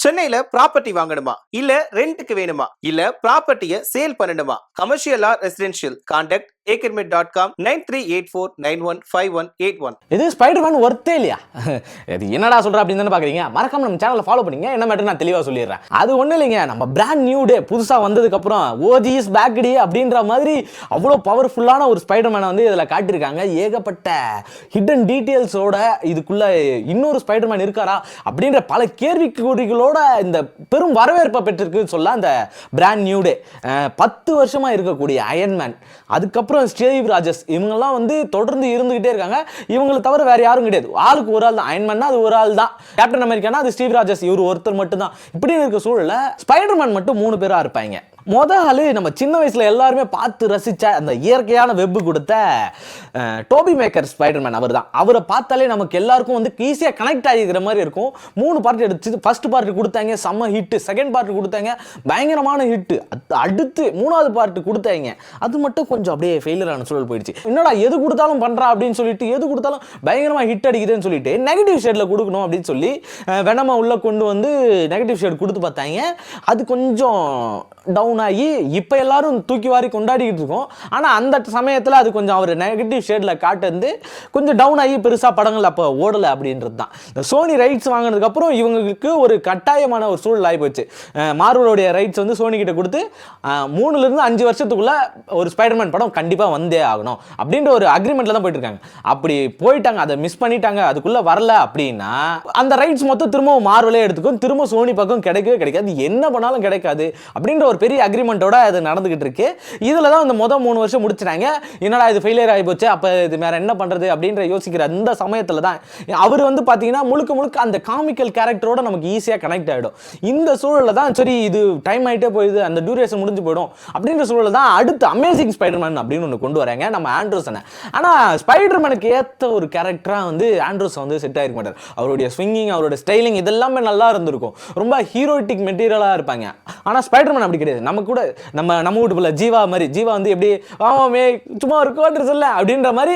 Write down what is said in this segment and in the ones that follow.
சென்னையில ப்ராப்பர்ட்டி வாங்கணுமா இல்ல ரெண்டுக்கு வேணுமா இல்ல ப்ராப்பர்ட்டியை சேல் பண்ணணுமா கமர்ஷியலா ரெசிடென்ஷியல் கான்டாக்ட் akermit.com 9384915181. இது ஸ்பைடர்மேன் ஒர்த்தே இல்லையா? இது என்னடா சொல்ற அப்படின்னு தானே பாக்குறீங்க. மறக்காம நம்ம சேனலை ஃபாலோ பண்ணுங்க. என்ன மேட்டர் நான் தெளிவா சொல்லிடுறேன். அது ஒண்ணு இல்லைங்க, நம்ம பிராண்ட் நியூ டே புதுசா வந்ததுக்கு அப்புறம் ஓஜி இஸ் பேக் டே அப்படின்ற மாதிரி அவ்வளோ பவர்ஃபுல்லான ஒரு ஸ்பைடர்மேனை வந்து இதுல காட்டியிருக்காங்க. ஏகப்பட்ட ஹிடன் டீடைல்ஸோட இதுக்குள்ள இன்னொரு ஸ்பைடர்மேன் இருக்காரா அப்படின்ற பல கேள்விக்குறிகளோட இந்த பெரும் வரவேற்பை பெற்றிருக்குன்னு சொல்ல அந்த பிராண்ட் நியூ டே. 10 வருஷமா இருக்கக்கூடிய அயன்மேன், அதுக்கப்புறம் ஸ்டீவ் ராஜர்ஸ், இவங்கெல்லாம் வந்து தொடர்ந்து இருந்துகிட்டே இருக்காங்க. இவங்களை தவிர வேற யாரும் கிடையாது. ஆளுக்கு ஒரு ஆள் தான். அயன்மேன்னா அது ஒரு ஆள் தான். கேப்டன் அமெரிக்கானா அது ஸ்டீவ் ராஜர்ஸ், இவர் ஒருத்தர் மட்டும் தான். இப்படி இருக்க சூழல்ல ஸ்பைடர்மேன் மட்டும் 3 பேரா இருப்பாங்க. முதல் நம்ம சின்ன வயசுல எல்லாருமே பார்த்து ரசிச்ச அந்த இயற்கையான வெப் கொடுத்த டோபி மேக்கர் ஸ்பைடர்மேன் அவர் தான். அவரை பார்த்தாலே நமக்கு எல்லாருக்கும் வந்து ஈஸியாக கனெக்ட் ஆகிக்கிற மாதிரி இருக்கும். 3 பார்ட் எடுத்து ஃபர்ஸ்ட் பார்ட் கொடுத்தாங்க, செம்ம ஹிட். செகண்ட் பார்ட் கொடுத்தாங்க, பயங்கரமான ஹிட். அடுத்து 3வது பார்ட் கொடுத்தாங்க, அது மட்டும் கொஞ்சம் அப்படியே ஃபெயிலியரான சூழல் போயிடுச்சு. என்னடா எது கொடுத்தாலும் பண்றா அப்படின்னு சொல்லிட்டு, எது கொடுத்தாலும் பயங்கரமா ஹிட் அடிக்குதுன்னு சொல்லிட்டு நெகட்டிவ் ஷேட்ல கொடுக்கணும் அப்படின்னு சொல்லி வெனமா உள்ள கொண்டு வந்து நெகட்டிவ் ஷேட் கொடுத்து பார்த்தாங்க. அது கொஞ்சம் டவுன் ஆகி இப்போ எல்லாரும் தூக்கி வாரி கொண்டாடிக்கிட்டு இருக்கோம். ஆனால் அந்த சமயத்தில் அது கொஞ்சம் அவர் நெகட்டிவ் ஷேடில் காட்டுறது கொஞ்சம் டவுன் ஆகி பெருசாக படங்கள் அப்போ ஓடலை அப்படின்றது தான். இந்த சோனி ரைட்ஸ் வாங்கினதுக்கப்புறம் இவங்களுக்கு ஒரு கட்டாயமான ஒரு சூழல் ஆகி போச்சு. மார்வலோடைய ரைட்ஸ் வந்து சோனி கிட்ட கொடுத்து 3 to 5 வருஷத்துக்குள்ள ஒரு ஸ்பைடர்மேன் படம் கண்டிப்பாக வந்தே ஆகணும் அப்படின்ற ஒரு அக்ரிமெண்ட்ல தான் போயிட்டு இருக்காங்க. அப்படி போயிட்டாங்க, அதை மிஸ் பண்ணிட்டாங்க, அதுக்குள்ள வரல அப்படின்னா அந்த ரைட்ஸ் மொத்தம் திரும்ப மார்வலே எடுத்துக்கும், திரும்ப சோனி பக்கம் கிடைக்கவே கிடைக்காது, என்ன பண்ணாலும் கிடைக்காது அப்படின்ற ஒரு பெரிய அக்ரிமெண்டோட அது நடந்துகிட்டு இருக்கு. இதுல தான் இந்த முதல் 3 வருஷம் முடிச்சிட்டாங்க. என்னடா இது ஃபெயிலியர் ஆகி போச்சு, அப்ப இது வேற என்ன பண்றது அப்படின்ற யோசிக்கிற அந்த சமயத்துல தான் அவர் வந்து பாத்தீங்கன்னா முழுக்க முழுக்க அந்த காமிக்கல் கேரக்டரோட நமக்கு ஈஸியா கனெக்ட் ஆயிடும். இந்த சூழல்ல தான் சரி இது டைம் ஆயிட்டே போயிடுது, அந்த டியூரேஷன் முடிஞ்சு போயிடும் அப்படின்ற சூழல்ல தான் அடுத்து அமேசிங் ஸ்பைடர்மேன் அப்படின்னு ஒன்று கொண்டு வராங்க நம்ம ஆண்ட்ரூசனை. ஆனா ஸ்பைடர்மேனுக்கு ஏற்ற ஒரு கேரக்டரா வந்து ஆண்ட்ரூஸ் வந்து செட் ஆயிருக்க மாட்டார். அவருடைய ஸ்விங்கிங், அவருடைய ஸ்டைலிங் இதெல்லாமே நல்லா இருந்திருக்கும், ரொம்ப ஹீரோயிட்டிக் மெட்டீரியலா இருப்பாங்க. ஆனா ஸ்பைடர்மேன் அப்படி கிடையாது. நம்ம கூட நம்ம வீட்டுக்குள்ள ஜீவா மாதிரி, ஜீவா வந்து எப்படி ஆமாமே சும்மா ஒரு கோட்டர் சொல்ல அப்படின்ற மாதிரி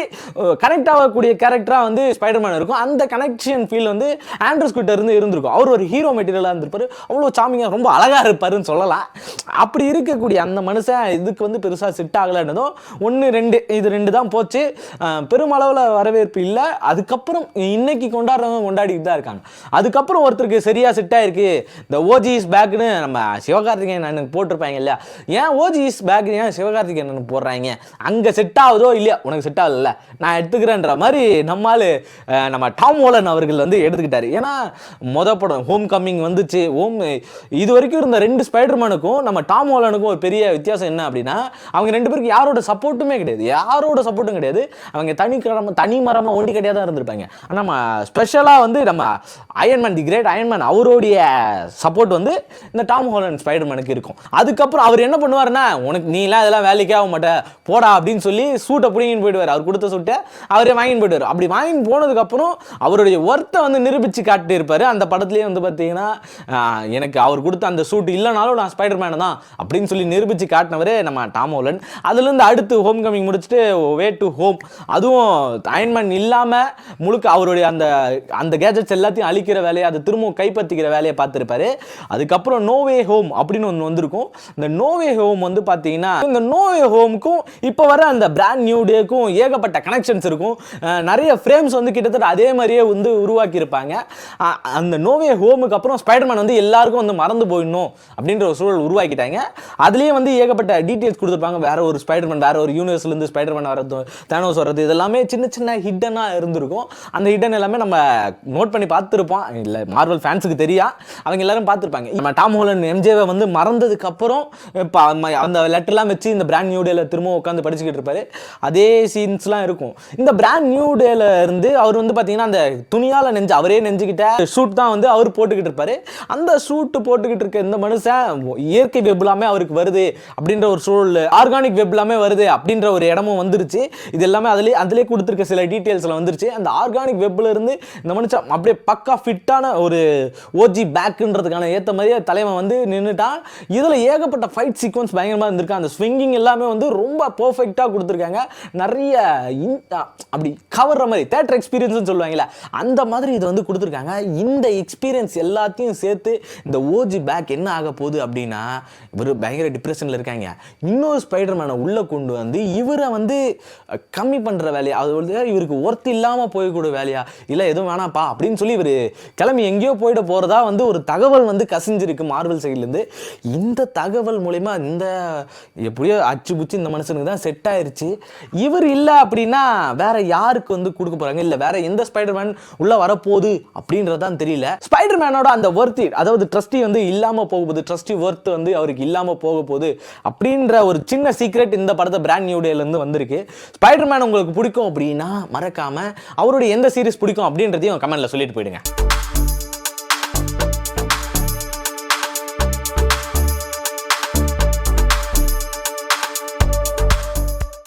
கனெக்ட் ஆகக்கூடிய கேரக்டரா வந்து ஸ்பைடர்மேன் இருக்கும். அந்த கனெக்ஷன் ஃபீல் வந்து ஆண்ட்ரூஸ் கிட்ட இருந்து இருந்திருக்கும். அவர் ஒரு ஹீரோ மெட்டீரியலா இருந்திருப்பாரு, அவ்வளோ சாமிங்கா ரொம்ப அழகா இருப்பாருன்னு சொல்லலாம். அப்படி இருக்கக்கூடிய அந்த மனுஷன் இதுக்கு வந்து பெருசா செட் ஆகலன்னதும் 1, 2 இது 2 தான் போச்சு. பெருமளவில் வரவேற்பு இல்லை. அதுக்கப்புறம் இன்னைக்கு கொண்டாடுறவங்க கொண்டாடிட்டு தான் இருக்காங்க. அதுக்கப்புறம் ஒருத்தருக்கு சரியா செட் ஆயிருக்கு, இந்த ஓஜி இஸ் பேக்னு நம்ம சிவகார்த்திகேயன் அண்ணனுக்கு போட்டிருப்பாங்க இல்லையா. ஏன் ஓஜி இஸ் பேக் ஏன் சிவகார்த்திகேயன் போடுறாங்க, அங்க செட் ஆகுதோ இல்லையா, உனக்கு செட் ஆகல நான் எடுத்துக்கிறேன்ற மாதிரி நம்ம டாம் ஹாலண்ட் அவர்கள் வந்து எடுத்துக்கிட்டாரு. ஏன்னா படம் ஹோம் கம்மிங் வந்துச்சு. இது வரைக்கும் இருந்த 2 ஸ்பைடர்மேனுக்கும் நம்ம டாம் ஹாலண்டுக்கும் ஒரு பெரிய வித்தியாசம் என்ன அப்படின்னா, அவங்க 2 பேருக்கு யாரோட சப்போர்ட்டுமே கிடையாது, யாரோட சப்போர்ட்டும் கிடையாது. அவங்க தனி மரமா ஒண்டி கட்டியா தான் இருந்திருப்பாங்க. நம்ம ஸ்பெஷலா வந்து நம்ம அயன்மேன், தி கிரேட் அயன்மேன், அவருடைய சப்போர்ட் வந்து இந்த டாம் ஹாலண்ட் ஸ்பைடர்மேனுக்கு இருக்கும். அதுக்கப்புறம் அவர் என்ன பண்ணுவாருன்னா, உனக்கு நீலாம் இதெல்லாம் வேலைக்கே ஆக மாட்டே போடா அப்படின்னு சொல்லி சூட்டை பிடிங்கின்னு போயிடுவார். அவர் கொடுத்த சூட்டை அவரே வாங்கின்னு போயிடுவார். அப்படி வாங்கின்னு போனதுக்கப்புறம் அவருடைய ஒர்த்தை வந்து நிரூபித்து காட்டி இருப்பார். அந்த படத்துலேயே வந்து பார்த்தீங்கன்னா எனக்கு அவர் கொடுத்த அந்த சூட் இல்லைனாலும் நான் ஸ்பைடர்மேன் தான் அப்படின்னு சொல்லி நிரூபித்து காட்டினவரே நம்ம டாம் ஹாலண்ட். அதுலேருந்து அடுத்து ஹோம் கமிங் முடிச்சுட்டு வே டு ஹோம், அதுவும் அயன்மேன் இல்லாமல் முழுக்க அவருடைய அந்த கேஜெட்ஸ் எல்லாத்தையும் அழிக்கிற வேலையை, அதை திரும்பவும் கைப்பற்றிக்கிற வேலையை பார்த்துருப்பாரு. அதுக்கப்புறம் நோ வே ஹோம் அப்படின்னு ஒன்று வந்திருக்கும். இந்த நோ வே ஹோம் வந்து பார்த்தீங்கன்னா இந்த நோ வே ஹோமுக்கும் இப்போ வர அந்த பிராண்ட் நியூ டேக்கும் ஏகப்பட்ட கனெக்ஷன்ஸ் இருக்கும். நிறைய ஃப்ரேம்ஸ் வந்து கிட்டத்தட்ட அதே மாதிரியே வந்து உருவாக்கி இருப்பாங்க. அந்த நோ வே ஹோமுக்கு அப்புறம் ஸ்பைடர்மேன் வந்து எல்லாருக்கும் வந்து மறந்து போயிடணும் அப்படின்ற ஒரு சூழல் உருவாக்கிட்டாங்க. அதுலேயே வந்து ஏகப்பட்ட டீட்டெயில்ஸ் கொடுத்துருப்பாங்க. வேற ஒரு ஸ்பைடர்மேன், வேற ஒரு யூனிவர்ஸ்லேருந்து ஸ்பைடர்மேன் வரது, தானோஸ் வர்றது, இதெல்லாமே சின்ன சின்ன ஹிட்டனாக இருந்திருக்கும். அந்த ஹிட்டன் எல்லாமே நம்ம நோட் பண்ணி பார்த்துருப்போம். இல்லை மார்வல் ஃபேன்ஸுக்கு தெரியா, அவங்க எல்லாரும் பார்த்துருப்பாங்க. நம்ம டாம் ஹாலண்ட் எம்ஜேவை வந்து மறந்ததுக்கு அப்புறம் இப்போ அந்த லெட்டர்லாம் வச்சு இந்த பிராண்ட் நியூ டேல திரும்ப உட்காந்து படிச்சுக்கிட்டு இருப்பாரு. அதே சீன்ஸ்லாம் இருக்கும். இந்த பிராண்ட் நியூ டேல இருந்து அவர் வந்து பார்த்தீங்கன்னா அந்த துணியால் அவரே நெஞ்சுக்கிட்ட ஷூட் தான் வந்து அவர் போட்டுக்கிட்டு இருப்பாரு. அந்த ஷூட் போட்டுக்கிட்டு இருக்க இந்த மனுஷன் இயற்கை வெப் எல்லாமே அவருக்கு வருது அப்படின்ற ஒரு சூழல், ஆர்கானிக் வெப் எல்லாமே வருது அப்படின்ற ஒரு இடமும் வந்துருச்சு. இது எல்லாமே அதிலே கொடுத்துருக்க சில டீட்டெயில்ஸில் வந்துருச்சு. அந்த ஆர்கானிக் வெப்பில் இருந்து இந்த மனுஷன் அப்படியே பக்கா ஃபிட்டான ஒரு ஓஜி பேக்குன்றதுக்கான ஏற்ற மாதிரியே தலைவன் வந்து நின்றுட்டான். இதில் ஏகப்பட்ட ஃபைட் சீக்வன்ஸ் பயங்கரமாக இருந்திருக்கு. அந்த ஸ்விங்கிங் எல்லாமே வந்து ரொம்ப பர்ஃபெக்டாக கொடுத்துருக்காங்க. நிறைய அப்படி கவர்ற மாதிரி தேட்டர் எக்ஸ்பீரியன்ஸ்னு சொல்லுவாங்கல்ல, அந்த மாதிரி இது வந்து கொடுத்துருக்காங்க. இந்த எக்ஸ்பீரியன்ஸ் எல்லாத்தையும் சேர்த்து இந்த ஓஜி பேக் என்ன ஆக போகுது அப்படின்னா, இவர் பயங்கர டிப்ரெஷனில் இருக்காங்க. இன்னொரு ஸ்பைடர்மேனை உள்ளே கொண்டு வந்து இவரை வந்து கம்மி பண்ணுற வேலையா, அது வந்து இவருக்கு ஒர்த் இல்லாமல் போயக்கூடிய வேலையா, இல்லை எதுவும் வேணாப்பா அப்படின்னு சொல்லி இவர் கிளம்பி எங்கேயோ போயிட போகிறதா வந்து ஒரு தகவல் வந்து கசிஞ்சிருக்கு மார்வல் சைட்லேருந்து. இந்த தகவல் மூலயமா இந்த எப்படியோ அச்சு புச்சு இந்த மனுஷனுக்கு தான் செட் ஆயிருச்சு. இவர் இல்லை அப்படின்னா வேற யாருக்கு வந்து கொடுக்க போகிறாங்க, இல்லை வேற எந்த ஸ்பைடர்மேன் உள்ளே வரப்போகுது அப்படின்றதான் தெரியல. ஸ்பைடர்மேனோட அந்த ஒர்த், அதாவது ட்ரஸ்டி வந்து இல்லாமல் போக போகுது, ட்ரஸ்டி ஒர்த் வந்து அவருக்கு இல்லாமல் போக போகுது அப்படின்ற ஒரு சின்ன சீக்ரெட் இந்த படத்தை பிராண்ட் நியூ டேலேருந்து வந்திருக்கு. ஸ்பைடர்மேன் உங்களுக்கு பிடிக்கும் அப்படின்னா மறக்காம அவருடைய எந்த சீரிஸ் பிடிக்கும் அப்படின்றதையும் கமெண்ட்ல சொல்லிட்டு போயிடுங்க.